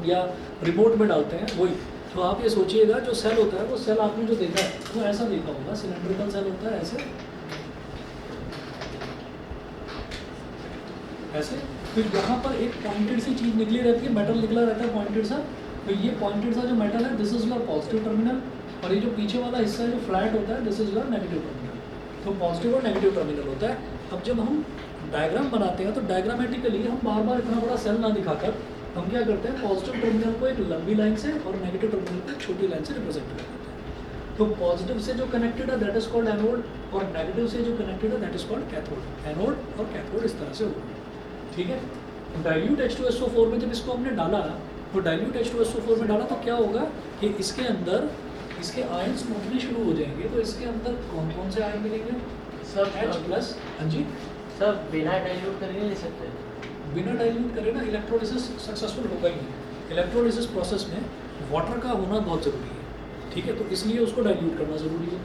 या रिमोट में डालते हैं वही। तो आप ये सोचिएगा जो सेल होता है वो सेल आपने जो देखा है वो ऐसा देखा होगा, सिलेंड्रिकल सेल होता है ऐसे ऐसे। फिर यहाँ पर एक पॉइंटेड सी चीज़ निकली रहती है, मेटल निकला रहता है पॉइंटेड सा। तो ये पॉइंटेड सा जो मेटल है this is your positive terminal, और ये जो पीछे वाला हिस्सा है जो फ्लैट होता है this is your negative terminal. तो पॉजिटिव और नेगेटिव टर्मिनल होता है। अब जब हम डायग्राम बनाते हैं तो डायग्रामेटिकली हम बार बार इतना बड़ा सेल ना दिखाकर हम क्या करते हैं, पॉजिटिव टर्मिनल को एक लंबी लाइन से और नेगेटिव टर्मिनल को एक छोटी लाइन से रिप्रेजेंट कर देते हैं। तो पॉजिटिव से जो कनेक्टेड है दैट इज कॉल्ड एनोड, और नेगेटिव से जो कनेक्टेड है that is called cathode. Anode और कैथोड इस तरह से होगा, ठीक है। डाइल्यूट H2SO4 में जब इसको हमने डाला तो डाइल्यूट H2SO4 में डाला तो क्या होगा कि इसके अंदर इसके आयन्स टूटने शुरू हो जाएंगे। तो इसके अंदर कौन कौन से आयन मिलेंगे सब H+। हाँ जी, सब बिना डाइल्यूट करके नहीं ले सकते। बिना डाइल्यूट करे ना इलेक्ट्रोलिसिस सक्सेसफुल होगा ही नहीं। इलेक्ट्रोलिसिस प्रोसेस में वाटर का होना बहुत ज़रूरी है, ठीक है। तो इसलिए उसको डाइल्यूट करना ज़रूरी है।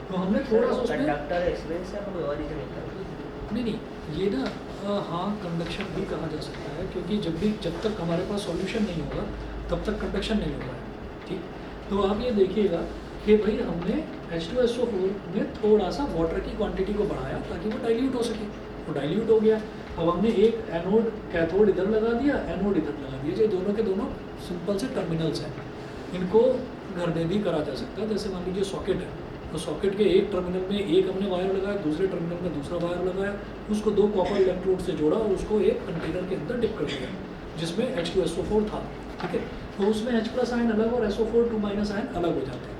तो हमने थोड़ा सा उसमें कंडक्टर एक्सपीरियंस है कोई और रीजन नहीं। नहीं ये ना हाँ कंडक्शन भी कहा जा सकता है, क्योंकि जब तक हमारे पास सॉल्यूशन नहीं होगा तब तक कंडक्शन नहीं होगा, ठीक। तो आप ये देखिएगा कि भाई हमने H2SO4 में थोड़ा सा वाटर की क्वांटिटी को बढ़ाया ताकि वो डाइल्यूट हो सके। वो डाइल्यूट हो गया। अब हमने एक एनोड कैथोड इधर लगा दिया, एनोड इधर लगा दिया। ये दोनों के दोनों सिंपल से टर्मिनल्स हैं। इनको घर में भी करा जा सकता है। जैसे मान लीजिए सॉकेट है, तो सॉकेट के एक टर्मिनल में एक हमने वायर लगाया, दूसरे टर्मिनल में दूसरा वायर लगाया, उसको दो कॉपर इलेक्ट्रोड से जोड़ा और उसको एक कंटेनर के अंदर डिप कर दिया जिसमें H2SO4 था, ठीक है। तो उसमें H+ आयन अलग और SO4 2- आयन अलग हो जाते हैं।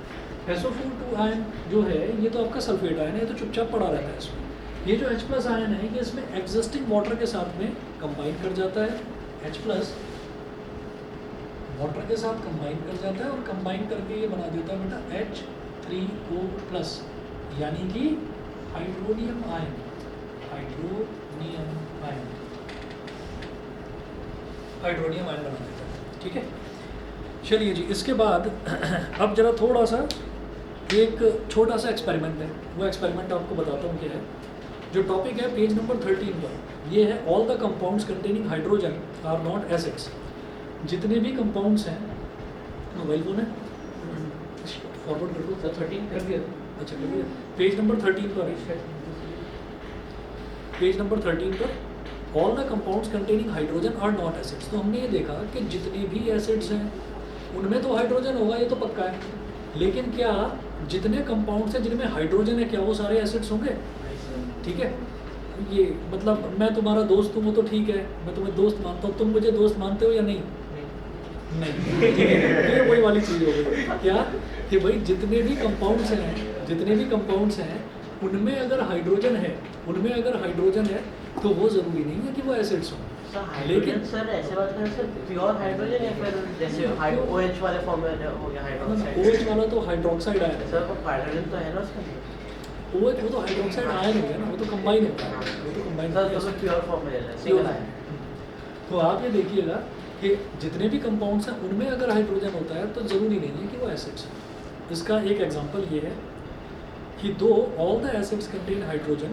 SO4 2 आयन जो है ये तो आपका सल्फेट आयन है, ये तो चुपचाप पड़ा रहता है इसमें। ये जो H+ आयन है ये इसमें एग्जिस्टिंग वाटर के साथ में कंबाइन कर जाता है। H+ वाटर के साथ कंबाइन कर जाता है और कंबाइन करके ये बना देता है बेटा H3O+, यानी कि हाइड्रोनियम आयन। हाइड्रोनियम आयन बना देता है, ठीक है। चलिए जी, इसके बाद अब जरा थोड़ा सा एक छोटा सा एक्सपेरिमेंट है, वो एक्सपेरिमेंट आपको बताता हूँ क्या है। जो टॉपिक है पेज नंबर 13 पर, ये है all the compounds containing hydrogen are not acids. जितने भी कंपाउंड्स हैं, मोबाइल फोन है फॉरवर्ड कर दो सर, 13 कर दिया, अच्छा कर दिया। पेज नंबर 13 पर, पेज नंबर 13 पर all the compounds containing hydrogen are not acids. तो हमने ये देखा कि जितने भी एसिड्स हैं उनमें तो हाइड्रोजन होगा, ये तो पक्का है। लेकिन क्या जितने कंपाउंड्स हैं जिनमें हाइड्रोजन है क्या वो सारे एसिड्स होंगे? ठीक है, ये मतलब मैं तुम्हारा दोस्त हूँ वो तो ठीक है, मैं तुम्हें दोस्त मानता हूँ, तुम मुझे दोस्त मानते हो या नहीं? नहीं, ठीक है। ये वही वाली चीज़ हो गई क्या कि भाई जितने भी कंपाउंड्स हैं उनमें अगर हाइड्रोजन है तो वो ज़रूरी नहीं है कि वो एसिड्स हों। लेकिन सर ऐसे बात करें सर, प्योर हाइड्रोजन या फिर जैसे OH वाले फॉर्म में हो गया हाइड्रोक्साइड? OH वाला तो हाइड्रोक्साइड आयन है सर, पर हाइड्रोजन तो है ना उसके अंदर। OH वो तो हाइड्रोक्साइड आयन हो गया ना, वो तो कंबाइन होता है, वो तो कंबाइन सर तो प्योर फॉर्म में रहता है, सिंगल आयन। तो आप ये देखिएगा कि जितने भी कंपाउंड्स हैं उनमें अगर हाइड्रोजन होता है तो ज़रूरी नहीं है कि वो एसिड्स हैं। इसका एक एग्जांपल ये है कि though all the acids contain hydrogen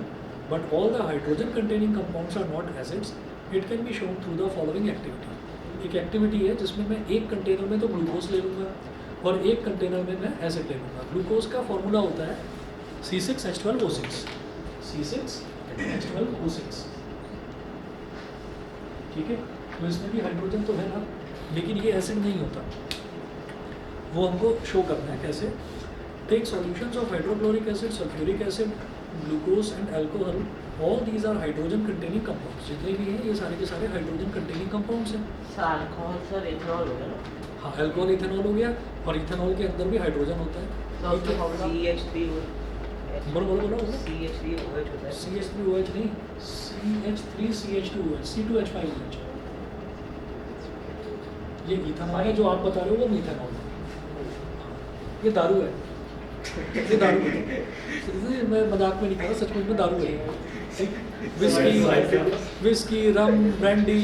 but all the hydrogen containing compounds are not acids, it can be shown through the following activity. एक एक्टिविटी है जिसमें मैं एक कंटेनर में तो ग्लूकोज ले लूँगा और एक कंटेनर में मैं एसिड ले लूँगा। ग्लूकोज का फॉर्मूला होता है C6H12O6, C6H12O6, ठीक है। तो इसमें भी हाइड्रोजन तो है ना, लेकिन ये एसिड नहीं होता। वो हमको शो करना है कैसे। Take solutions of hydrochloric acid, sulphuric acid, glucose and alcohol, all these are hydrogen containing compounds. जितने भी हैं ये सारे के सारे हाइड्रोजन कंटेनिंग कंपाउंड्स हैं। सर अल्कोहल सर इथेनॉल हो गया ना? हाँ, अल्कोहल इथेनॉल हो गया, और इथेनॉल के अंदर भी हाइड्रोजन होता है। तो उसका फॉर्मूला CH3 बोलो CH3OH होता है। CH3OH नहीं, CH3CH2OH, C2H5OH। ये इथेनॉल है जो आप बता रहे हो, वो मीथेनॉल है। ये दारू है, ये दारू है। मैं मजाक में नहीं कह रहा, सचमुच में दारू है। विस्की, रम, ब्रांडी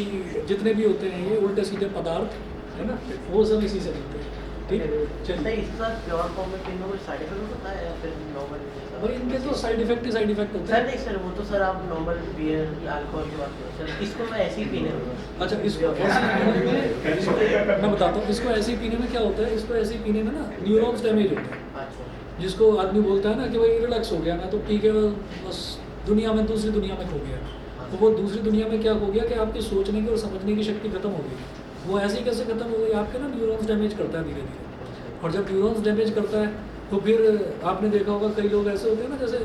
जितने भी होते हैं ये उल्टे सीधे पदार्थ है ना, वो सब इसी से बनते हैं। ठीक सर चलिए इसका प्योर फॉर्म में पीने में कुछ साइड इफेक्ट होता है या फिर नॉर्मल भाई इनके तो साइड इफेक्ट ही साइड इफेक्ट होते सर हैं। नहीं सर, वो तो सर आप नॉर्मल बियर या अल्कोहल की बात करो सर, इसको मैं ऐसे ही पीने दूंगा। अच्छा इसको ऐसे ही पीने में मैं बताता हूँ, इसको ऐसे ही पीने में क्या होता है, इसको ऐसे ही पीने में ना न्यूरॉन्स डैमेज होते हैं। अच्छा जिसको आदमी बोलता है ना कि भाई रिलैक्स हो गया मैं तो ठीक है बस दुनिया में दूसरी दुनिया में खो गया। तो वो दूसरी दुनिया में क्या हो गया कि आपकी सोचने की और समझने की शक्ति खत्म हो गई। वो ऐसे ही कैसे खत्म हो गई, आपके ना न्यूरॉन्स डैमेज करता है धीरे धीरे। और जब न्यूरॉन्स डैमेज करता है तो फिर आपने देखा होगा कई लोग ऐसे होते हैं ना, जैसे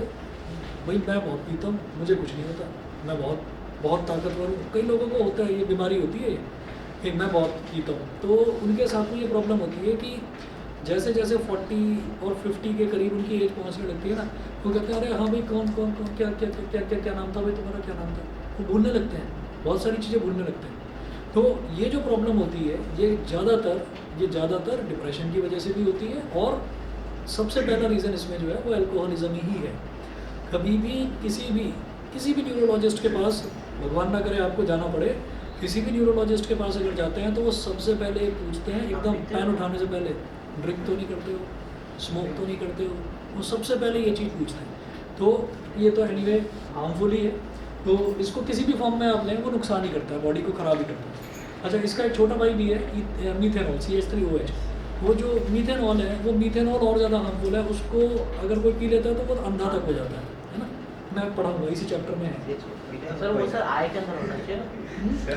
भाई मैं बहुत पीता हूँ मुझे कुछ नहीं होता, मैं बहुत बहुत ताकतवर हूँ। कई लोगों को होता है, ये बीमारी होती है कि मैं बहुत पीता हूँ। तो उनके साथ में ये प्रॉब्लम होती है कि जैसे जैसे 40 और 50 के करीब उनकी एज पहुँचने लगती है ना, वो कहते हैं अरे हाँ भाई कौन कौन कौन क्या क्या क्या क्या क्या क्या नाम था भाई तुम्हारा, क्या नाम था। वो भूलने लगते हैं, बहुत सारी चीज़ें भूलने लगते हैं। तो ये जो प्रॉब्लम होती है ये ज़्यादातर डिप्रेशन की वजह से भी होती है। और सबसे पहला रीज़न इसमें जो है वो अल्कोहलिज्म ही है। कभी भी किसी भी न्यूरोलॉजिस्ट के पास, भगवान ना करे आपको जाना पड़े, किसी भी न्यूरोलॉजिस्ट के पास अगर जाते हैं तो वो सबसे पहले पूछते हैं एकदम पैन उठाने से पहले, ड्रिंक तो नहीं करते हो, स्मोक तो नहीं करते हो, वो सबसे पहले ये चीज़ पूछते हैं। तो ये तो एनीवे हार्मफुल ही है, तो इसको किसी भी फॉर्म में आप लें वो नुकसान ही करता है, बॉडी को ख़राब ही करता है। अच्छा इसका एक छोटा भाई भी है मीथेनॉल CH3OH। वो जो मीथेनॉल है वो मीथेनॉल और ज़्यादा हार्मफुल है, उसको अगर कोई पी लेता है तो वो अंधा तक हो जाता है ना। मैं पढ़ाऊँगा इसी चैप्टर में है। सर वो सर आई के अंदर होना चाहिए ना।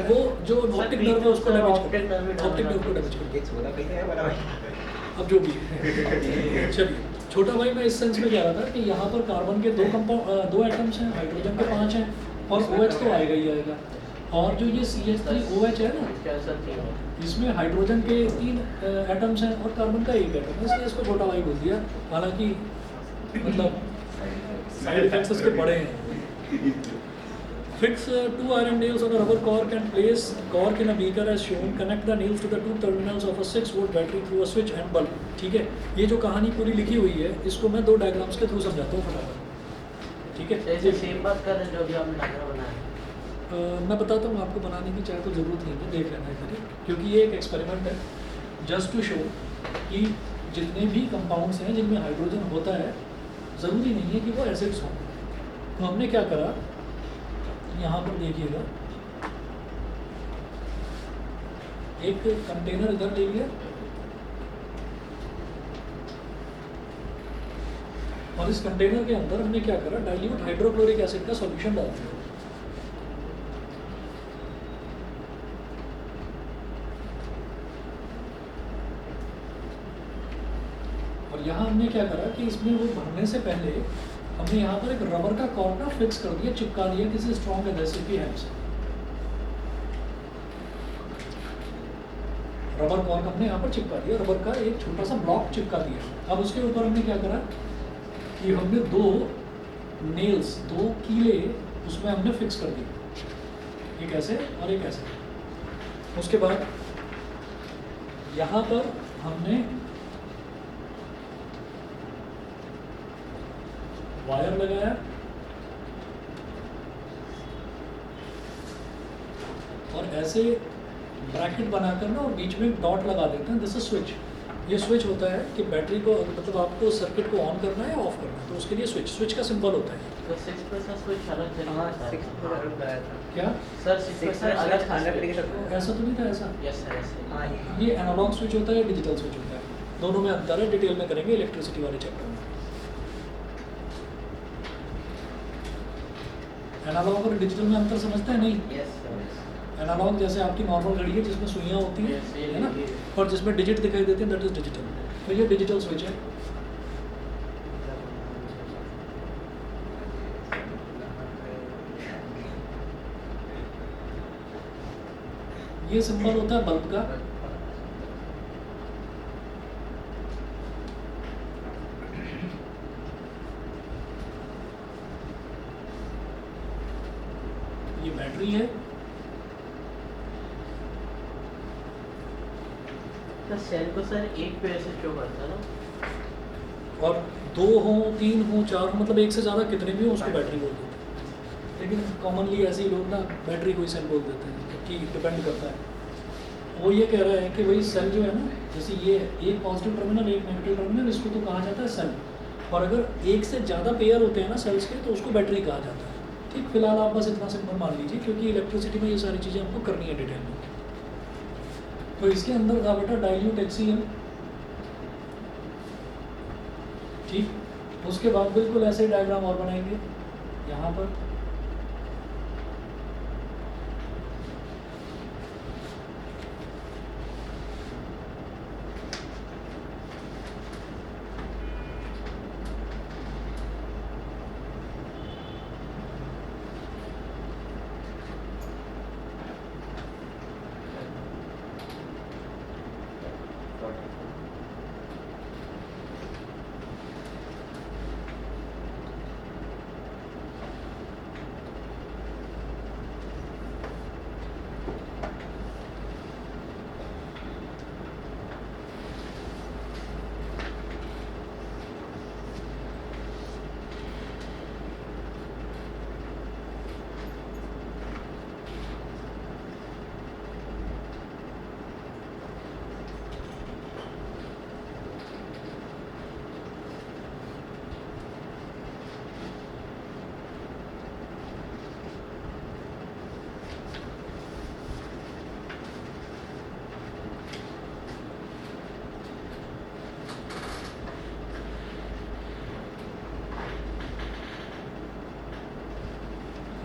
वो जो ऑप्टिक नर्व है उसको डैमेज ऑप्टिक करता नर्व है, ऑप्टिक नर्व को डैमेज करता है। अब जो भी है चलिए, छोटा भाई मैं इस सेंस में कह रहा था कि यहाँ पर कार्बन के दो एटम्स हैं, हाइड्रोजन के 5 हैं और OH तो आएगा ही आएगा। और जो ये CH3OH है ना, इसमें हाइड्रोजन के 3 एटम्स हैं और कार्बन का 1 एटम है, इसलिए इसको छोटा भाई बोल दिया। हालांकि मतलब साइड इफेक्ट्स इसके बड़े हैं। Fix 2 iron nails on a rubber cork and place cork in a beaker as shown. Connect the nails to the 2 terminals of a 6-volt battery through a switch and bulb. ठीक है, ये जो कहानी पूरी लिखी हुई है इसको मैं 2 डायग्राम्स के थ्रू समझाता हूँ फटाफट। ठीक है, जैसे सेम बात कर रहे हैं जो भी आपने डायग्राम बनाया। मैं बताता हूँ आपको, बनाने की चाहे तो ज़रूरत नहीं है, देख लेना है क्योंकि ये एक एक्सपेरिमेंट है जस्ट टू शो कि जितने भी कंपाउंड्स हैं जिनमें हाइड्रोजन होता है ज़रूरी नहीं है कि वो एसिड्स हों। तो हमने क्या करा, यहाँ पर देखिएगा एक कंटेनर इधर ले लिया और इस कंटेनर के अंदर हमने क्या करा, डाइल्यूट हाइड्रोक्लोरिक एसिड का सॉल्यूशन डाल दिया। और यहाँ हमने क्या करा कि इसमें वो भरने से पहले हमने यहाँ पर एक रबर का कॉर्क ना फिक्स कर दिया, चिपका दिया किसी स्ट्रॉन्ग एडहेसिव की हेल्प से। रबर कॉर्क हमने यहाँ पर चिपका दिया, रबर का एक छोटा सा ब्लॉक चिपका दिया। अब उसके ऊपर हमने क्या करा कि हमने 2 नेल्स, 2 कीले उसमें हमने फिक्स कर दिए, एक ऐसे और एक ऐसे। उसके बाद यहाँ पर हमने वायर लगाया और ऐसे ब्रैकेट बनाकर ना और बीच में एक डॉट लगा देते हैं, दिस इज स्विच। ये स्विच होता है कि बैटरी को मतलब आपको सर्किट को ऑन करना है या ऑफ करना है, तो उसके लिए स्विच का सिंबल होता है। तो 6 पे सर स्विच अलग तरीके हाँ, से 6 पे अलग बनाया था। क्या सर 6 पे सर अलग था अलग तरीके से switch। ऐसा तो नहीं था ऐसा? यस सर ऐसे। हाँ, ये एनालॉग स्विच होता है, डिजिटल स्विच होता है, दोनों में अंतर है, डिटेल में करेंगे इलेक्ट्रिसिटी वाले चैप्टर में। एनालॉग और डिजिटल में अंतर समझते हैं नहीं? Yes sir. एनालॉग जैसे आपकी नॉर्मल घड़ी है जिसमें सुइयाँ होती हैं, Yes, ये है ना, ये। और जिसमें डिजिट दिखाई देते हैं, दैट इज डिजिटल। तो ये डिजिटल स्विच है। ये सिंबल होता है बल्ब का। ये बैटरी है। तो सेल को सर एक पेड़ से शो करता है ना। और 2 हो, 3 हो, 4 हो, मतलब एक से ज़्यादा कितने भी हो उसको बैटरी बोल देते हैं। लेकिन कॉमनली ऐसे ही लोग ना बैटरी को ही सेल बोल देते हैं, कि डिपेंड करता है। वो ये कह रहा है कि भाई सेल जो है ना, जैसे ये एक पॉजिटिव टर्मिनल एक नेगेटिव टर्मिनल, इसको तो कहा जाता है सेल। और अगर एक से ज़्यादा पेयर होते हैं ना सेल्स के, तो उसको बैटरी कहा जाता है। ठीक, फिलहाल आप बस इतना सिंपल मान लीजिए, क्योंकि इलेक्ट्रिसिटी में ये सारी चीज़ें हमको करनी है डिटेल में। तो इसके अंदर था बेटा डाइल्यूट HCl। ठीक, उसके बाद बिल्कुल ऐसे डायग्राम और बनाएंगे यहाँ पर।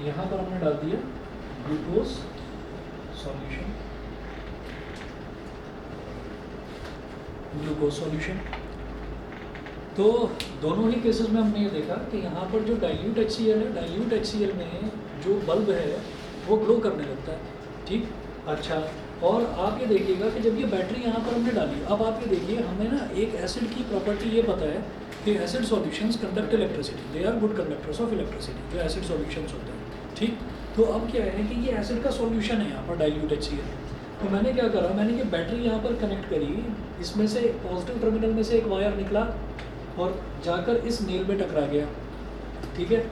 यहाँ पर हमने डाल दिया ग्लूकोज सॉल्यूशन, ग्लूकोज सॉल्यूशन। तो दोनों ही केसेस में हमने ये देखा कि यहाँ पर जो डाइल्यूट HCl है, डाइल्यूट HCl में जो बल्ब है वो ग्लो करने लगता है। ठीक, अच्छा, और आप ये देखिएगा कि जब ये बैटरी यहाँ पर हमने डाली, अब आप ये देखिए हमें ना एक एसिड की प्रॉपर्टी ये पता है कि acid solutions conduct electricity, they are good conductors of electricity, जो एसिड सॉल्यूशंस होते हैं। ठीक, तो अब क्या है कि ये एसिड का सॉल्यूशन है यहाँ पर डाइल्यूट HCl। तो मैंने क्या करा, मैंने ये बैटरी यहाँ पर कनेक्ट करी, इसमें से पॉजिटिव टर्मिनल में से एक वायर निकला और जाकर इस नेल में टकरा गया। ठीक है,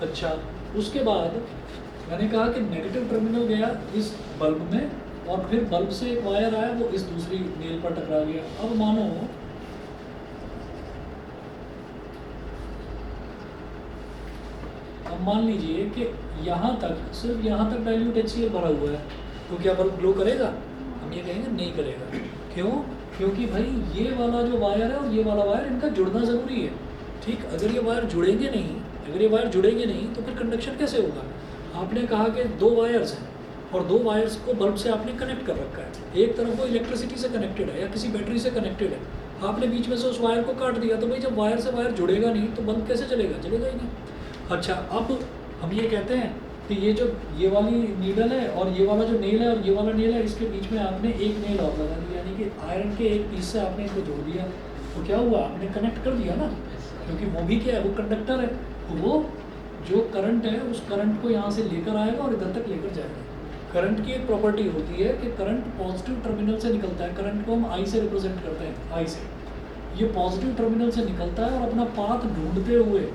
अच्छा, उसके बाद मैंने कहा कि नेगेटिव टर्मिनल गया इस बल्ब में, और फिर बल्ब से एक वायर आया, वो इस दूसरी नेल पर टकरा गया। अब मानो मान लीजिए कि यहाँ तक, सिर्फ यहाँ तक डाइल्यूट HCl भरा हुआ है, तो क्या बल्ब ग्लो करेगा? हम ये कहेंगे नहीं करेगा। क्यों? क्योंकि भाई ये वाला जो वायर है और ये वाला वायर, इनका जुड़ना ज़रूरी है। ठीक, अगर ये वायर जुड़ेंगे नहीं, अगर ये वायर जुड़ेंगे नहीं तो फिर कंडक्शन कैसे होगा? आपने कहा कि दो वायर्स हैं और दो वायर्स को बल्ब से आपने कनेक्ट कर रखा है, एक तरफ वो इलेक्ट्रिसिटी से कनेक्टेड है या किसी बैटरी से कनेक्टेड है, आपने बीच में से उस वायर को काट दिया, तो भाई जब वायर से वायर जुड़ेगा नहीं तो बल्ब कैसे चलेगा? चलेगा ही नहीं। अच्छा, अब हम ये कहते हैं कि ये जो ये वाली नीडल है और ये वाला जो नेल है और ये वाला नेल है, इसके बीच में आपने एक नेल और लगा दिया, यानी कि आयरन के एक पीस से आपने इसको जोड़ दिया, तो क्या हुआ? आपने कनेक्ट कर दिया ना, क्योंकि वो भी क्या है, वो कंडक्टर है, तो वो जो करंट है उस करंट को यहाँ से लेकर आएगा और इधर तक लेकर जाएगा। करंट की एक प्रॉपर्टी होती है कि करंट पॉजिटिव टर्मिनल से निकलता है, करंट को हम आई से रिप्रेजेंट करते हैं, आई से। ये पॉजिटिव टर्मिनल से निकलता है और अपना पाथ ढूंढते हुए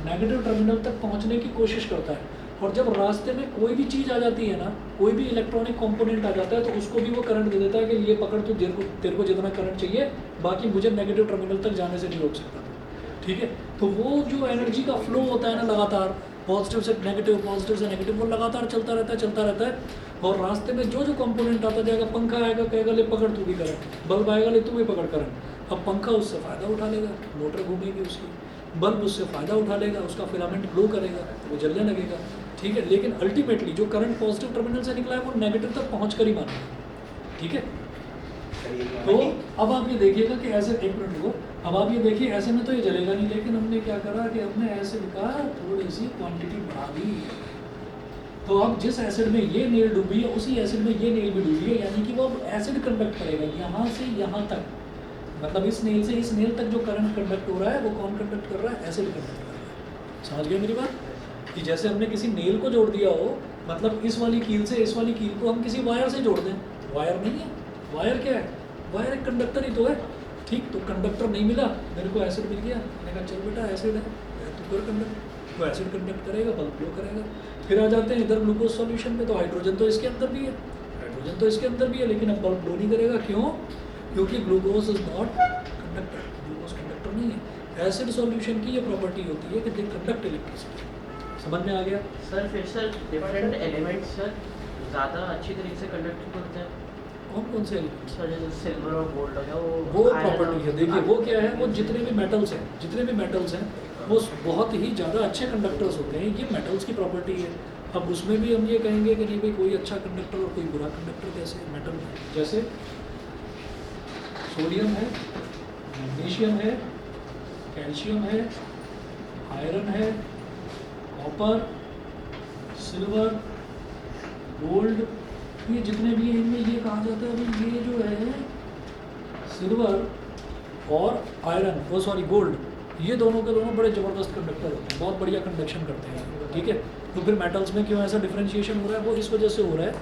नेगेटिव टर्मिनल तक पहुंचने की कोशिश करता है, और जब रास्ते में कोई भी चीज़ आ जाती है ना, कोई भी इलेक्ट्रॉनिक कंपोनेंट आ जाता है, तो उसको भी वो करंट दे देता है कि ये पकड़, तो तेरे को जितना करंट चाहिए, बाकी मुझे नेगेटिव टर्मिनल तक जाने से नहीं रोक सकता। ठीक है, तो वो जो एनर्जी का फ्लो होता है ना लगातार, पॉजिटिव से नेगेटिव, पॉजिटिव से नेगेटिव, वो लगातार चलता रहता है, चलता रहता है। और रास्ते में जो जो कंपोनेंट आता जाएगा, पंखा आएगा कहेगा ले पकड़ तू भी करंट, बल्ब आएगा ले तू भी पकड़ करंट। अब पंखा उससे फ़ायदा उठा लेगा, मोटर घूमेगी उसकी, बल्ब उससे फ़ायदा उठा लेगा, उसका फिलामेंट ग्लो करेगा, वो जलने लगेगा। ठीक है, लेकिन अल्टीमेटली जो करंट पॉजिटिव टर्मिनल से निकला है वो नेगेटिव तक पहुँच कर ही मानेगा। ठीक है, तो अब आप ये देखिएगा कि ऐसे, एक मिनट को, अब आप ये देखिए ऐसे में तो ये जलेगा नहीं, लेकिन हमने क्या करा कि हमने एसिड का थोड़ी सी क्वांटिटी बढ़ा दी। तो अब जिस एसिड में ये नेल डूबी है, उसी एसिड में ये नेल भी डूबी है, यानी कि वो अब एसिड कंडक्ट करेगा यहाँ से यहाँ तक, मतलब इस नेल से इस नेल तक जो करंट कंडक्ट हो रहा है वो कौन कंडक्ट कर रहा है? एसिड कंडक्ट कर रहा है। समझ गए मेरी बात? कि जैसे हमने किसी नेल को जोड़ दिया हो, मतलब इस वाली कील से इस वाली कील को हम किसी वायर से जोड़ दें, वायर नहीं है, वायर क्या है? वायर एक कंडक्टर ही तो है। ठीक, तो कंडक्टर नहीं मिला, मेरे को एसिड मिल गया, मैंने कहा चल बेटा एसिड है, तो कर कंडक्ट, तो एसिड कंडक्ट करेगा, बल्ब ग्लो करेगा। फिर आ जाते हैं इधर ग्लूकोज सॉल्यूशन में, तो हाइड्रोजन तो इसके अंदर भी है, हाइड्रोजन तो इसके अंदर भी है, लेकिन अब फ्लो नहीं करेगा। क्यों? क्योंकि glucose is not conductor, glucose conductor नहीं है। एसिड सॉल्यूशन की ये प्रॉपर्टी होती है कि दे कंडक्ट इलेक्ट्रिसिटी। समझ में आ गया? सर फिर सर डिफरेंट एलिमेंट्स सर ज़्यादा अच्छी तरीके से कंडक्ट करते हैं। कौन से एलिमेंट्स? सर जैसे सिल्वर और गोल्ड हो गया वो प्रॉपर्टी है। देखिए वो क्या है, वो जितने भी मेटल्स हैं वो बहुत ही ज़्यादा अच्छे कंडक्टर्स होते हैं। ये मेटल्स की प्रॉपर्टी है। अब उसमें भी हम ये कहेंगे कि नहीं भाई कोई अच्छा कंडक्टर और कोई बुरा कंडक्टर। कैसे? मेटल में जैसे सोडियम है, मैग्नीशियम है, कैल्शियम है, आयरन है, कॉपर, सिल्वर, गोल्ड, ये जितने भी हैं इनमें ये कहा जाता है भाई ये जो है सिल्वर और आयरन, वो सॉरी गोल्ड, ये दोनों के दोनों बड़े ज़बरदस्त कंडक्टर होते हैं, बहुत बढ़िया कंडक्शन करते हैं। ठीक है, तो फिर मेटल्स में क्यों ऐसा डिफरेंशिएशन हो रहा है? वो इस वजह से हो रहा है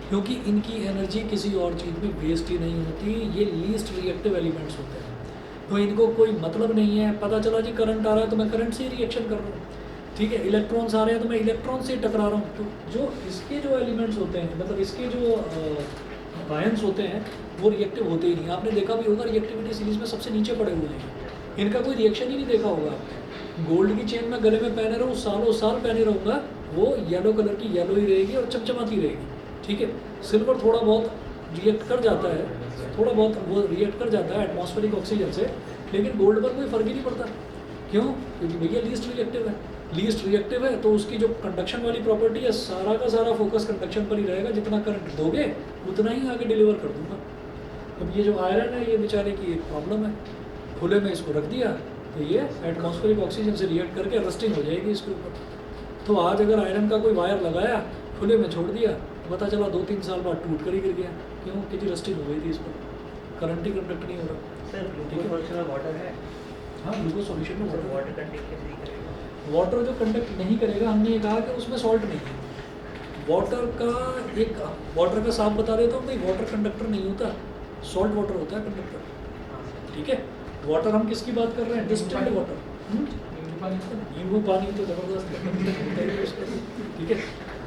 क्योंकि इनकी एनर्जी किसी और चीज़ में वेस्ट ही नहीं होती। ये लीस्ट रिएक्टिव एलिमेंट्स होते हैं, तो इनको कोई मतलब नहीं है। पता चला जी करंट आ रहा है तो मैं करंट से ही रिएक्शन कर रहा हूँ। ठीक है, इलेक्ट्रॉन्स आ रहे हैं तो मैं इलेक्ट्रॉन से टकरा रहा हूँ। तो जो इसके जो एलिमेंट्स होते हैं, मतलब इसके जो आयंस होते हैं, वो रिएक्टिव होते ही नहीं। आपने देखा भी होगा रिएक्टिविटी सीरीज में सबसे नीचे पड़े हुए हैं, इनका कोई रिएक्शन ही नहीं देखा होगा आपने। गोल्ड की चेन में गले में पहने रहूँ, सालों साल पहने रहूँगा, वो येलो कलर की येलो ही रहेगी और चमचमाती रहेगी। ठीक है, सिल्वर थोड़ा बहुत रिएक्ट कर जाता है, थोड़ा बहुत वो रिएक्ट कर जाता है एटमॉस्फेरिक ऑक्सीजन से, लेकिन गोल्ड पर कोई फर्क ही नहीं पड़ता। क्यों? क्योंकि भैया लीस्ट रिएक्टिव है। लीस्ट रिएक्टिव है तो उसकी जो कंडक्शन वाली प्रॉपर्टी है, सारा का सारा फोकस कंडक्शन पर ही रहेगा। जितना करंट दोगे उतना ही आगे डिलीवर कर दूंगा। अब ये जो आयरन है, ये बेचारे की एक प्रॉब्लम है, खुले में इसको रख दिया तो ये एटमॉस्फेरिक ऑक्सीजन से रिएक्ट करके रस्टिंग हो जाएगी इसके ऊपर। तो आज अगर आयरन का कोई वायर लगाया, खुले में छोड़ दिया, पता चला 2-3 साल बाद टूट कर ही गिर गया। क्यों? कितनी रस्टिंग हो गई थी इस पर, करंट ही कंडक्ट नहीं हो रहा। सर ग्लूकोज में वाटर है। हाँ, ग्लूकोज सॉल्यूशन में वाटर कंडक्ट कैसे नहीं करेगा? वाटर जो कंडक्ट नहीं करेगा, हमने ये कहा कि उसमें सॉल्ट नहीं है। वाटर का साफ बता देता हूँ भाई, वाटर कंडक्टर नहीं होता, सॉल्ट वाटर होता है कंडक्टर। ठीक है, वाटर हम किसकी बात कर रहे हैं? Distilled water. नींबू पानी तो जबरदस्त। ठीक है,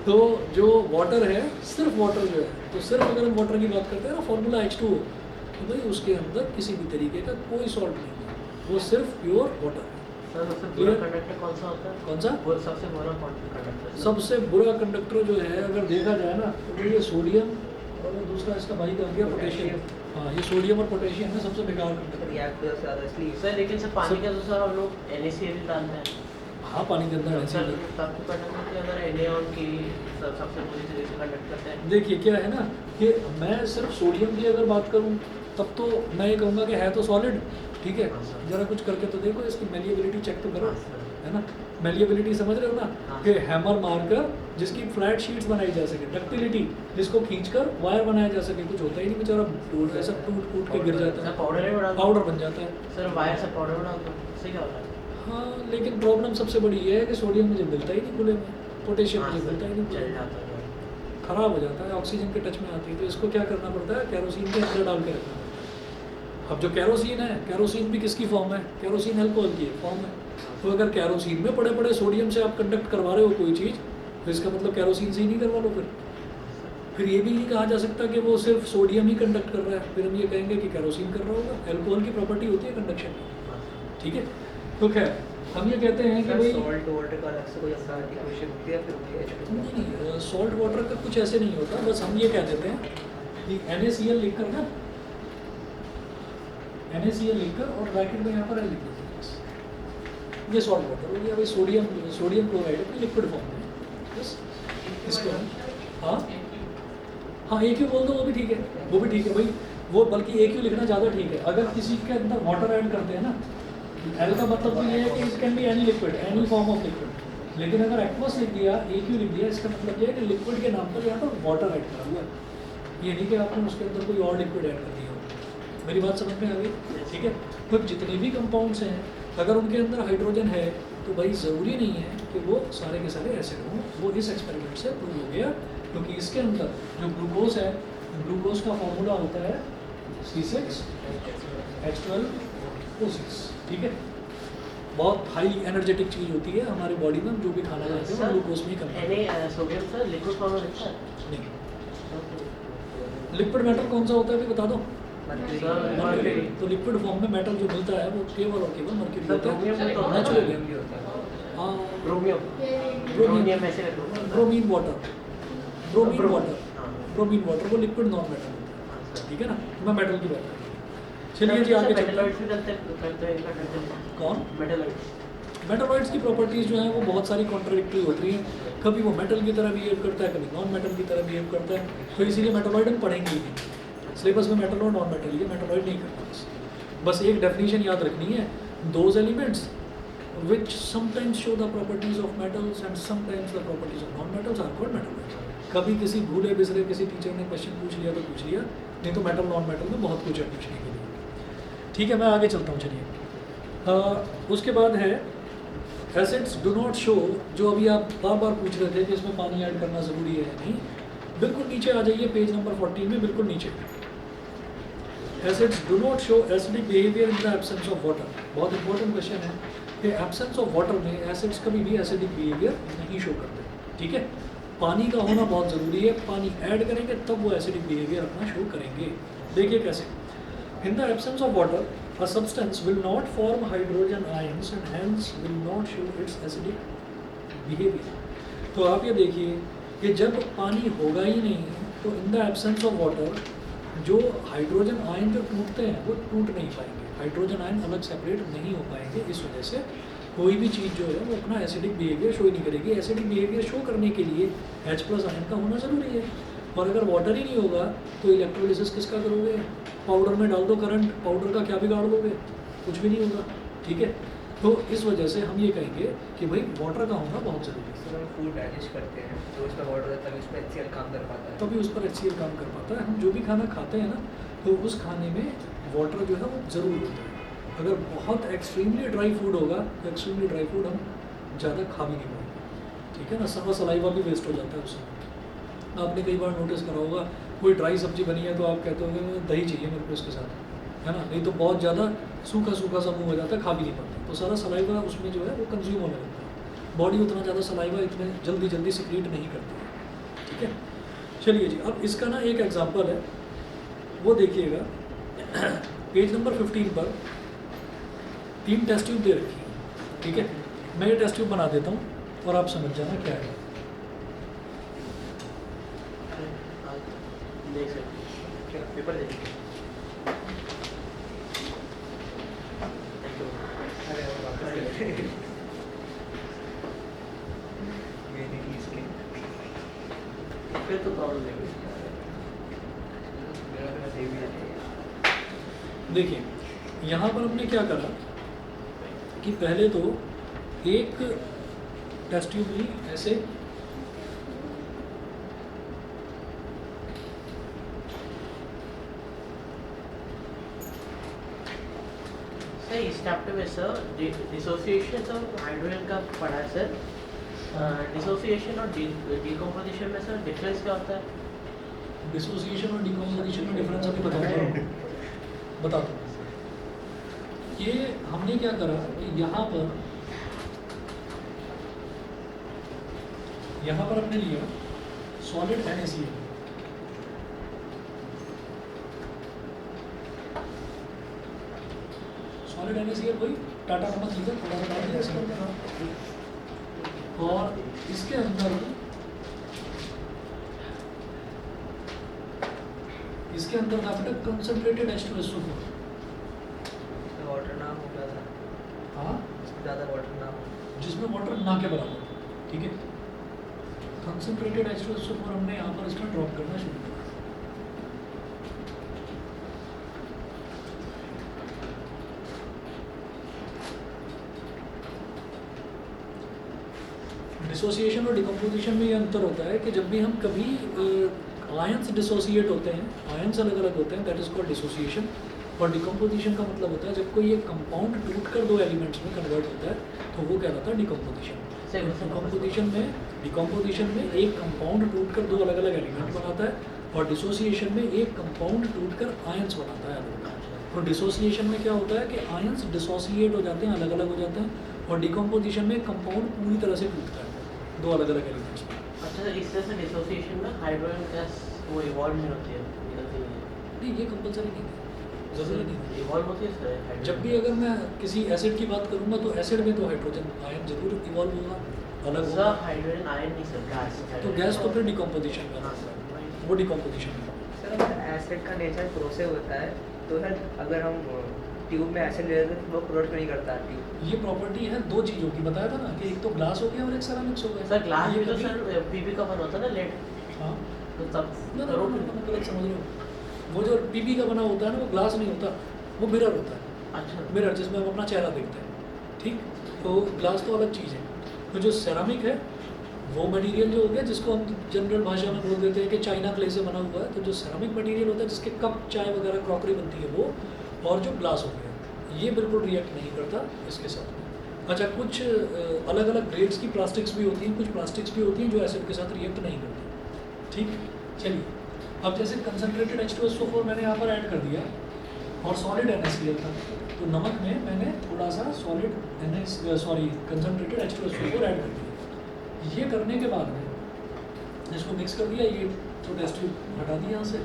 तो जो वाटर है, सिर्फ वाटर जो है, तो सिर्फ अगर हम वाटर की बात करते हैं ना, फॉर्मूला H2O, तो भाई उसके अंदर किसी भी तरीके का कोई सॉल्ट नहीं है, वो सिर्फ प्योर वाटर है। सर सबसे बुरा कंडक्टर कौन सा होता है? कौन सा? वो सबसे बुरा कंडक्टर। सबसे बुरा कंडक्टर जो है अगर देखा जाए ना, तो ये सोडियम और दूसरा इसका भाई का गया पोटेशियम। हाँ, ये सोडियम और पोटेशियम है सबसे बेकार कंडक्टर। रिएक्ट हो ज़्यादा इसलिए सर। लेकिन सर पानी के अंदर सर हम लोग NaCl डालते हैं। हाँ, पानी के अंदर सर ऐसे। तब कंडक्टर के अंदर एनियन की सबसे बुरी तरीके से कंडक्ट करते हैं। देखिए क्या है ना कि मैं सिर्फ सोडियम की अगर बात करूं तब तो मैं ये कहूँगा कि है तो सॉलिड। ठीक है, जरा कुछ करके तो देखो, इसकी मेलिएबिलिटी चेक तो करो, है ना। मेलिएबिलिटी समझ रहे हो ना, कि हैमर मारकर जिसकी फ्लैट शीट्स बनाई जा सके, डक्टिलिटी जिसको खींचकर वायर बनाया जा सके, कुछ होता ही नहीं बेचारा, टूट ऐसा टूट के गिर जाता है, पाउडर बन जाता है। सर वायर से पाउडर बना दो, इससे क्या होता है? हाँ, लेकिन प्रॉब्लम सबसे बड़ी ये है कि सोडियम मुझे मिलता ही नहीं खुले में, पोटेशियम मुझे मिलता ही नहीं खुले में, खराब हो जाता है, ऑक्सीजन के टच में आती है। तो इसको क्या करना पड़ता है? कैरोसिन के अंदर डाल के रखना। अब जो कैरोसिन है, कैरोसिन भी किसकी फॉर्म है? कैरोसिन अल्कोहल की फॉर्म है। तो अगर कैरोसिन में बड़े बड़े सोडियम से आप कंडक्ट करवा रहे हो कोई चीज़, तो इसका मतलब कैरोसिन से ही नहीं करवा लो। फिर ये भी नहीं कहा जा सकता कि वो सिर्फ सोडियम ही कंडक्ट कर रहा है, फिर हम ये कहेंगे कि कैरोसिन कर रहा होगा। अल्कोहल की प्रॉपर्टी होती है कंडक्शन की। ठीक है, तो खैर हम ये कहते हैं कि भाई सॉल्ट वाटर का अलग से कोई इक्वेशन होती है फिर नहीं, सॉल्ट वाटर का कुछ ऐसे नहीं होता। बस हम ये कह देते हैं कि NaCl लिखकर ना, NaCl लिखकर और ब्रैकेट में यहाँ पर L लिख देते हैं, बस ये सॉल्ट वाटर हो गया। भाई सोडियम क्लोराइड अपनी लिक्विड फॉर्म में, बस इसको हाँ AQ बोल दो, वो भी ठीक है, वो भी ठीक है भाई। वो बल्कि AQ लिखना ज़्यादा ठीक है। अगर किसी के अंदर वाटर ऐड करते हैं ना, L का मतलब तो ये है कि it can be any liquid, any form of liquid. लेकिन अगर एक्वस लिख दिया, AQ लिख दिया, इसका मतलब ये है कि लिक्विड के नाम पर यहाँ पर वाटर ऐड करा हुआ है। ये नहीं कि आपने उसके अंदर कोई और लिक्विड ऐड कर दिया हो। मेरी बात समझ में आ गई? ठीक है, तो जितने भी कंपाउंड्स हैं, अगर उनके अंदर हाइड्रोजन है तो भाई ज़रूरी नहीं है कि वो सारे के सारे एसिड हों। वो इस एक्सपेरिमेंट से प्रूव हो गया, क्योंकि इसके अंदर जो ग्लूकोज है, ग्लूकोज का फॉर्मूला होता है C6H12O6। ठीक है, बहुत हाई एनर्जेटिक चीज़ होती है हमारी बॉडी में, जो भी खाना खाते हैं वो ग्लूकोज में ही कम सोडियम सर लिक्विड फॉर्म में लिखता है नहीं, लिक्विड मेटल कौन सा होता है अभी बता दो? Sir mercury. तो लिक्विड फॉर्म में मेटल जो मिलता है वो केवल और केवल मर्क्यूरी होता है। नेचुरली हाँ, ब्रोमियम ब्रोमीन ऐसे रख लो। ब्रोमीन वाटर, ब्रोमीन वाटर, हाँ। ब्रोमीन वाटर वो लिक्विड नॉन मेटल होता हाँ, है, सर। ठीक है ना? मैं मेटल की बात कर रहा हूँ। चलिए जी आगे चलते हैं। मेटलॉइड्स भी करते हैं इनका कंटेंट। कौन? मेटलॉइड्स। मेटलॉइड्स की प्रॉपर्टीज जो हैं वो बहुत सारी कॉन्ट्राडिक्टरी होती हैं। कभी वो मेटल की तरह बिहेव करता है, कभी नॉन मेटल की तरह बिहेव करता है। तो इसीलिए मेटलॉइड हम पढ़ेंगे ही नहीं सिलेबस में। मेटल और नॉन मेटल, ये मेटलॉइड नहीं करना। बस एक डेफिनेशन याद रखनी है, those elements which sometimes show the properties of metals and sometimes the properties of non-metals are called metalloids। कभी किसी भूले बिसरे किसी टीचर ने क्वेश्चन पूछ लिया तो पूछ लिया, नहीं तो मेटल नॉन मेटल में बहुत कुछ है पूछने के लिए। ठीक है, मैं आगे चलता हूँ। चलिए उसके बाद है एसिड्स डू नॉट शो, जो अभी आप बार बार पूछ रहे थे कि इसमें पानी ऐड करना ज़रूरी है या नहीं। बिल्कुल नीचे आ जाइए, पेज नंबर 14 में बिल्कुल नीचे। Acids do not show acidic behaviour in the absence of water. बहुत इंपॉर्टेंट क्वेश्चन है कि एब्सेंस ऑफ वाटर में एसिड्स कभी भी एसिडिक बिहेवियर नहीं शो करते, ठीक है? पानी का होना बहुत ज़रूरी है, पानी ऐड करेंगे तब वो एसिडिक बिहेवियर अपना शो करेंगे। देखिए कैसे, in the absence of water a substance will not form hydrogen ions and hence will not show its acidic behavior। तो आप ये देखिए कि जब पानी होगा ही नहीं तो in the absence of water जो हाइड्रोजन आयन जो टूटते हैं वो टूट नहीं पाएंगे, हाइड्रोजन आयन अलग सेपरेट नहीं हो पाएंगे। इस वजह से कोई भी चीज़ जो है वो अपना एसिडिक बिहेवियर शो ही नहीं करेगी। एसिडिक बिहेवियर शो करने के लिए H+ आयन का होना ज़रूरी है, और अगर वाटर ही नहीं होगा तो इलेक्ट्रोलिसिस किसका करोगे? पाउडर में डाल दो करंट, पाउडर का क्या बिगाड़ दोगे? कुछ भी नहीं होगा, ठीक है? तो इस वजह से हम ये कहेंगे कि भाई वाटर का होना बहुत ज़रूरी है। सर हम फूड डाइजेस्ट करते हैं तो उसमें वाटर रहता है, उस पर HCl काम कर पाता है। तभी उस पर HCl काम कर पाता है। हम जो भी खाना खाते हैं ना तो उस खाने में वाटर जो है वो ज़रूर होता है। अगर बहुत एक्सट्रीमली ड्राई फूड होगा तो एक्सट्रीमली ड्राई फूड हम ज़्यादा खा भी नहीं पाएंगे, ठीक है ना? सारा सलाइवा भी वेस्ट हो जाता है उसमें। आपने कई बार नोटिस करा होगा, कोई ड्राई सब्जी बनी है तो आप कहते होंगे दही चाहिए मेरे को इसके साथ, है ना? नहीं तो बहुत ज़्यादा सूखा सूखा सा मुँह हो जाता है, खा भी नहीं पाते। तो सारा सलाइवा उसमें जो है वो कंज्यूम होने लगता है। बॉडी उतना ज़्यादा सलाइवा इतने जल्दी सिक्रीट नहीं करती है, ठीक है? चलिए जी, अब इसका ना एक एग्जांपल है, वो देखिएगा पेज नंबर 15 पर 3 टेस्ट ट्यूब दे रखी है, ठीक है? मैं ये टेस्ट ट्यूब बना देता हूँ और आप समझ जाना क्या है। देख सकते हैं पेपर देखिए। अरे वो वापस ये नहीं इसके फिर तो प्रॉब्लम नहीं हुई। मेरा तो सही भी है। देखिए यहाँ पर हमने क्या करा कि पहले तो एक टेस्ट ट्यूब ली ऐसे, सर इस चैप्टर में सर डिसोसिएशन ऑफ हाइड्रोजन का पढ़ा है सर। डिसोसिएशन और डिकम्पोजिशन में सर डिफरेंस क्या होता है? डिसोसिएशन और डिकम्पोजिशन में डिफरेंस अभी बताऊँगा, बता दो। ये हमने क्या करा कि यहाँ पर हमने लिया सॉलिड NaCl, सॉलिड NaCl वही टाटा नमक लिखा, थोड़ा सा डाल दिया इसमें, और इसके अंदर था बेटा कंसंट्रेटेड H2SO4। वाटर ना हो गया था, हाँ, ज़्यादा वाटर ना हो। जिसमें वाटर ना के बराबर, ठीक है? कंसंट्रेटेड H2SO4 हमने यहाँ पर इसका ड्रॉप करना शुरू किया। डिसोसिएशन और डिकम्पोजिशन में ये अंतर होता है कि जब भी हम कभी आयंस डिसोसिएट होते हैं, आयंस अलग अलग होते हैं, दैट इज कॉल्ड डिसोसिएशन। और डिकम्पोजिशन का मतलब होता है जब कोई एक कंपाउंड टूट कर 2 एलिमेंट्स में कन्वर्ट होता है तो वो कहलाता है डिकम्पोजिशन। डिकम्पोजिशन में एक कंपाउंड टूट कर 2 अलग अलग एलिमेंट बनाता है, और डिसोसिएशन में एक कंपाउंड टूट कर आयंस बनाता है अलग अलग। तो डिसोसिएशन में क्या होता है कि आयंस डिसोसिएट हो जाते हैं, अलग अलग हो जाते हैं, और डिकम्पोजिशन में कंपाउंड पूरी तरह से टूटता है 2 अलग अलग एलिमेंट्स में। अच्छा सर, इस तरह से डिसोसिएशन में हाइड्रोजन गैस वो इवॉल्व नहीं होती है, नहीं, ये कंपलसरी नहीं है, ज़रूरी नहीं है। इवॉल्व होती है सर हाइड्रोजन? जब भी अगर मैं किसी एसिड की बात करूँगा तो एसिड में तो हाइड्रोजन आयन जरूर इवॉल्व होगा, अलग सर होगा। हाइड्रोजन आयन नहीं सर, गैस। तो गैस तो फिर डिकम्पोजिशन का, हाँ सर। वो डिकम्पोजिशन का। सर अगर एसिड का नेचर क्रोसिव होता है तो सर अगर हम ट्यूब में एसिड ले लेते हैं तो वो क्रोड क्यों नहीं करता ट्यूब? ये प्रॉपर्टी है दो चीज़ों की, बताया था ना कि एक तो ग्लास हो गया और एक सेरामिक्स हो गया। सर ग्लास ये भी तो कभी- सर पीपी का बना होता है ना, लेड, हाँ, तो तब ना गलत समझ रहे हो। वो जो पीपी का बना होता है ना, वो ग्लास नहीं होता, वो मिरर होता है। अच्छा मिरर जिसमें हम अपना चेहरा देखते हैं, ठीक। तो ग्लास तो अलग चीज़ है। तो जो सेरामिक है वो मटेरियल जो हो गया, जिसको हम जनरल भाषा में बोल देते हैं कि चाइना क्ले से बना हुआ है। तो जो सेरामिक मटेरियल होता है जिसके कप चाय वगैरह क्रॉकरी बनती है वो, और जो ग्लास हो गया, ये बिल्कुल रिएक्ट नहीं करता इसके साथ में। अच्छा, कुछ अलग अलग ग्रेड्स की प्लास्टिक्स भी होती हैं, कुछ प्लास्टिक्स भी होती हैं जो एसिड के साथ रिएक्ट नहीं करती, ठीक। चलिए, अब जैसे कंसनट्रेटेड H2SO4 मैंने यहाँ पर ऐड कर दिया और सॉलिड NaCl था, तो नमक में मैंने थोड़ा सा सॉलिड कंसनट्रेटेड H2SO4 ऐड कर दिया। ये करने के बाद में इसको मिक्स कर दिया, ये तो टेस्ट ट्यूब हटा दिया यहाँ से।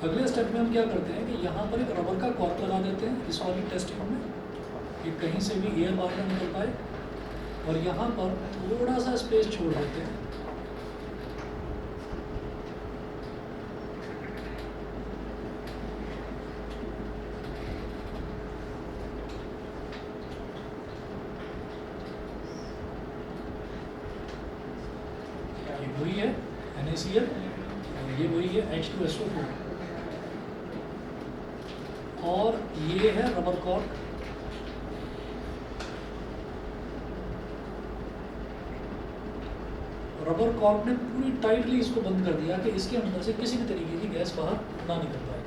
अगले स्टेप में हम क्या करते हैं कि यहाँ पर एक रबर का कॉर्क लगा देते हैं इस वाली टेस्ट ट्यूब में, कि कहीं से भी एयर बाहर ना निकल पाए, और यहाँ पर थोड़ा सा स्पेस छोड़ देते हैं। ये वही है NaCl और ये वही है H2SO4 और ये है रबर कॉर्क। रबर कॉर्क ने पूरी टाइटली इसको बंद कर दिया कि इसके अंदर से किसी भी तरीके की गैस बाहर ना निकल पाए।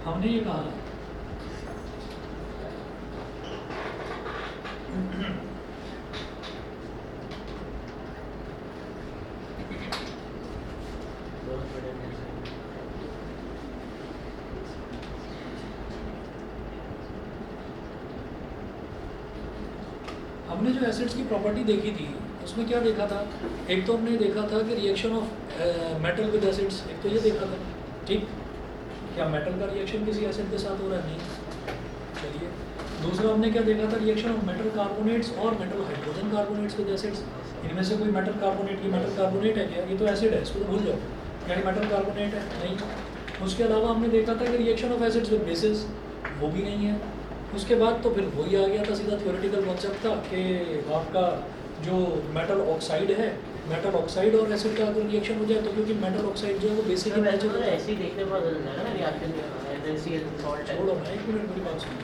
हमने ये कहा बहुत बढ़िया सर। हमने जो एसिड्स की प्रॉपर्टी देखी थी उसमें क्या देखा था, एक तो हमने देखा था कि reaction of metal with acids, एक तो ये देखा था, ठीक। क्या मेटल का रिएक्शन किसी एसिड के साथ हो रहा है? नहीं। चलिए, दूसरा हमने क्या देखा था, रिएक्शन ऑफ मेटल कार्बोनेट्स और metal hydrogen carbonates with acids. इनमें से कोई मेटल कार्बोनेट, ये मेटल कार्बोनेट है क्या? ये तो एसिड है, इसको तो भूल जाओ, यानी मेटल कार्बोनेट है नहीं। उसके अलावा हमने देखा था कि reaction of acids with basis, वो भी नहीं है। उसके बाद तो फिर वही आ गया था, सीधा थ्योरेटिकल कॉन्सेप्ट था कि आपका जो मेटल ऑक्साइड है, मेटल ऑक्साइड और एसिड का अगर रिएक्शन हो जाए तो क्योंकि मेटल ऑक्साइड जो है वो बेसिक सर वैसे नेचर तो होता है। ऐसे ही देखने पर पता चल जाएगा ना रिएक्शन NaCl सॉल्ट है। छोड़ो ना, एक मिनट मेरी बात सुनो।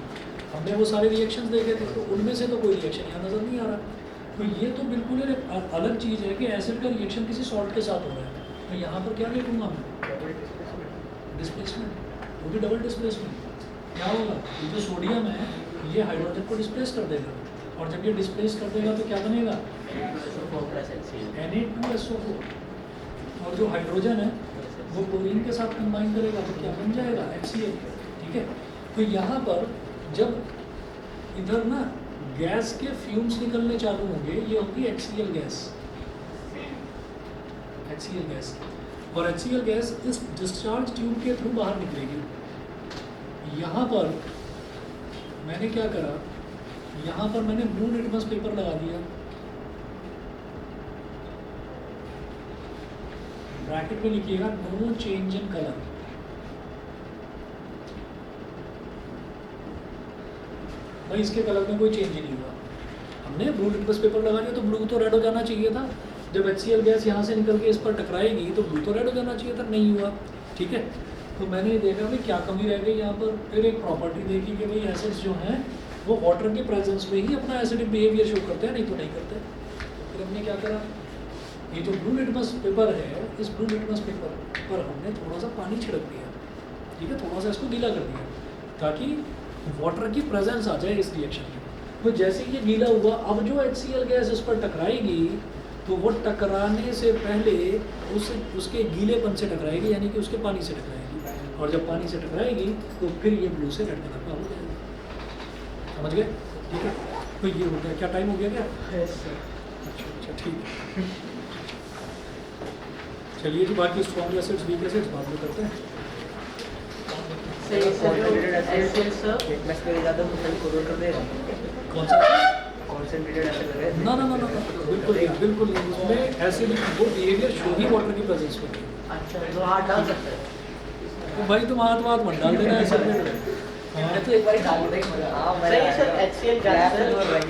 हमने वो सारे रिएक्शंस देखे थे तो उनमें से तो कोई रिएक्शन यहाँ नज़र नहीं आ रहा। तो ये तो बिल्कुल एक अलग चीज़ है कि एसिड का रिएक्शन किसी सॉल्ट के साथ हो रहा है। तो यहाँ पर क्या लिखूँगा मैं? डिस्प्लेसमेंट, वो भी डबल डिस्प्लेसमेंट। क्या होगा, ये जो सोडियम है ये हाइड्रोजन को डिस्प्लेस कर देगा, और जब ये डिस्प्लेस कर देगा तो क्या बनेगा? Na2SO4। और जो हाइड्रोजन है वो क्लोरीन के साथ कंबाइन करेगा तो क्या बन जाएगा? HCl। ठीक है, तो यहाँ पर जब इधर ना गैस के फ्यूम्स निकलने चालू होंगे, ये होगी HCl गैस। HCl गैस, और HCl गैस इस डिस्चार्ज ट्यूब के थ्रू बाहर निकलेगी। यहाँ पर मैंने क्या करा, यहाँ पर मैंने ब्लू लिटमस पेपर लगा दिया, ब्रैकेट में लिखिएगा नो चेंज इन कलर। भाई इसके कलर में कोई चेंज ही नहीं हुआ। हमने ब्लू लिटमस पेपर लगा दिया तो ब्लू तो रेड हो जाना चाहिए था। जब HCl गैस यहाँ से निकल के इस पर टकराएगी तो ब्लू तो रेड हो जाना चाहिए था, नहीं हुआ। ठीक है, तो मैंने देखा भाई क्या कमी रह गई यहाँ पर। फिर एक प्रॉपर्टी देखी कि भाई एसिड्स जो हैं वो वाटर के प्रेजेंस में ही अपना एसिडिक बिहेवियर शो करते हैं, नहीं तो नहीं करते। तो फिर हमने क्या करा, ये जो ब्लू लिटमस पेपर है, इस ब्लू लिटमस पेपर पर हमने थोड़ा सा पानी छिड़क दिया। ठीक है, थोड़ा सा इसको गीला कर दिया ताकि वाटर की प्रेजेंस आ जाए इस रिएक्शन में। तो जैसे ये गीला हुआ, अब जो HCl गैस इस पर टकराएगी तो वो टकराने से पहले उसके गीलेपन से टकराएगी, यानी कि उसके पानी से टकराएगी, और जब पानी से टकराएगी तो फिर ये ब्लू से रेड कलर का हो जाएगा। समझ गए? ठीक है, तो ये हो गया। क्या टाइम हो गया क्या? Yes, sir. अच्छा ठीक है। चलिए जी, बाकी स्ट्रॉन्ग एसिड्स वीक एसिड्स बाद में करते हैं। सही सर, जो HCl सर लिटमस पे जाता है तो फिर क्लोरीन कर देगा। कौन सा? कॉन्सेंट्रेटेड एसिड है। ना ना ना ना ना, बिल्कुल नहीं, बिल्कुल नहीं। उसमें एसिड वो बिहेवियर शो ही वाटर की प्रेजेंस में। अच्छा, तो हाथ डाल सकते हैं। तो भाई तुम हाथ वाथ मत डाल देना ऐसे में। मैं तो एक बार डाल देंगे। हाँ, सही है सर, HCl क्या गैस है, सर।